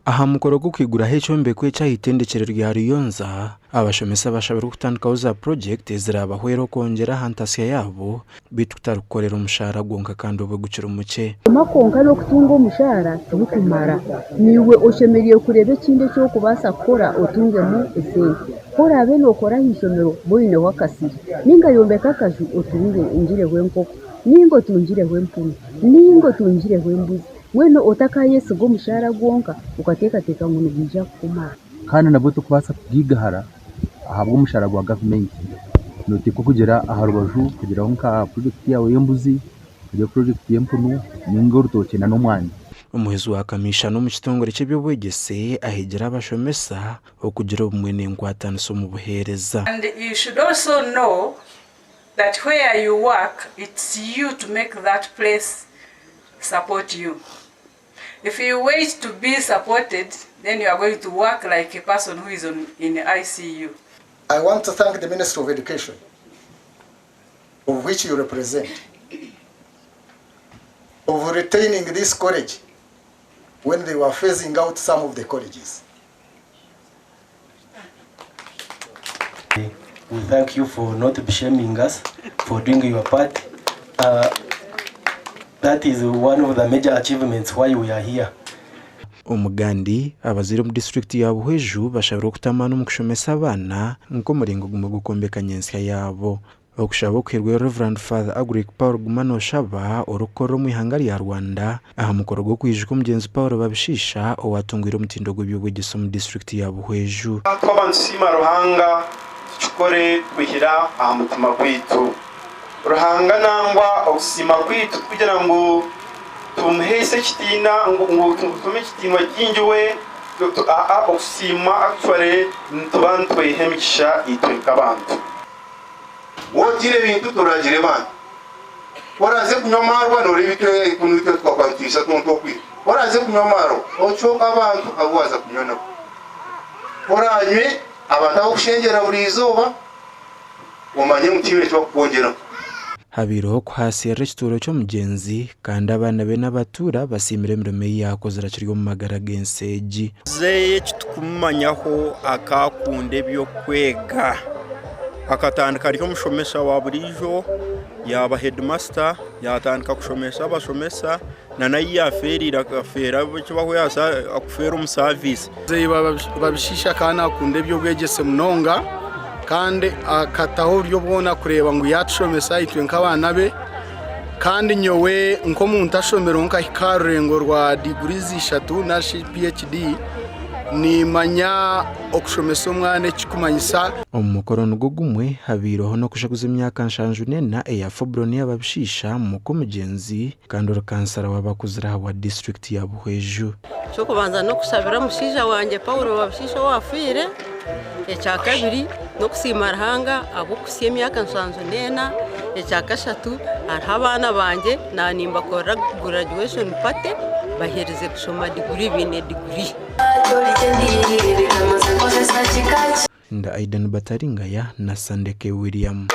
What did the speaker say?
aha mukoro go kwigura h'icombe kwe cyahitendekere rya Riyonza abashomesa bashabira gutandikaho za project zirabahwero kongera hantasiya yabo bitutarukorera umushahara gonka kandi ubu gucira umuce makonka no kutunga umushahara tubikumara niwe oshemeriye kurebe kinde cyo kubasa kora otunge mu esente kora abe no kora hishomero boyine wakasiri ninga yombeka kazu otunge injire w'enkoko ningo tunjire w'empunu ningo tunjire w'embuzi weno otaka Yesu go mushahara gonka ukateka ngo nubija kumara kandi nabwo tukubasa kugigahara ahabwo umushahara gwa government note ko kugera aharubaju kugira nka project yawe y'embuzi kujya project y'empunu ningo rutoke na nomwanya umuhezu wakamisha no mu kitongore cy'ebyobwegese ahegera abashomesa okugira umwene ngwatano so mu buhereza. And you should also know that where you work, it's you to make that place support you. If you wait to be supported, then you are going to work like a person who is in ICU. I want to thank the Ministry of Education, of which you represent, of retaining this college when they were phasing out some of the colleges. We thank you for not shaming us, for doing your part. That is one of the major achievements why we are here. Umugandi abaziro mu district ya Buheju bashabira kutamana mu kushomesa abana nko murengo guma gukombeka nyensi yabo okushabo kwirwe Reverend Father Agric Paul Gumano Shaba orukoro mu ihanga ya Rwanda aha mukoro go kwijiko mugenzi Paul babishisha owatungwira umutindo gw'ibyogeso mu district ya Buheju twabansima ruhanga chukore kwihira aha mutima kwitu ruhanga nangwa okusima kwitu kugira ngo tumhese kitina ngo tume kitinwa kinjwe okusima actually ntubantu ihemikisha itweka abantu wogire bintu turagire bana waraze kunyamarwa no ribitwe ikunutwe twakwantisha tonto kwi waraze kunyamaro ochoka abantu abuwaza kunyona oranywe abantu abakushengera buri izuba umanye mutibire cyo kongera habiro kwasi restaurant cyo mugenzi kandi abana be n'abatura basimire mirome yakoze rakiryo mu magara genseji zeye tukumanyaho akakunde byo kwega akatandika ryo mushomesa wa burijo yaba headmaster yatandika kushomesa abashomesa na nayi yaferira gafera cyo baho yasa akufera mu service zeye babishisha kana akunde byo bwegese munonga kandi akataho ryo bona kureba ngo yacomesa itwe nk'abana be kandi nyowe nko muntu ashomero nka ikarengo rwa degrees 3 na PhD ni manya okushomesa umwane kikumanyisa umukorono gugumwe habiroho no kushaguza imyaka nshanju nena eya Fobroni y'ababishisha mu kumugenzi kandi urakansara wabakuzira wa district ya Buheju cyo kubanza no kusabira mushija wanje Paulo wabishisha wafire ecya kabiri no kusimara hanga abo kusiye imyaka nshanju nena ecya kashatu arabana banje nanimba kora graduation party bahereze kushoma degree bine degree nda Aidan Bataringaya na Sandeke William.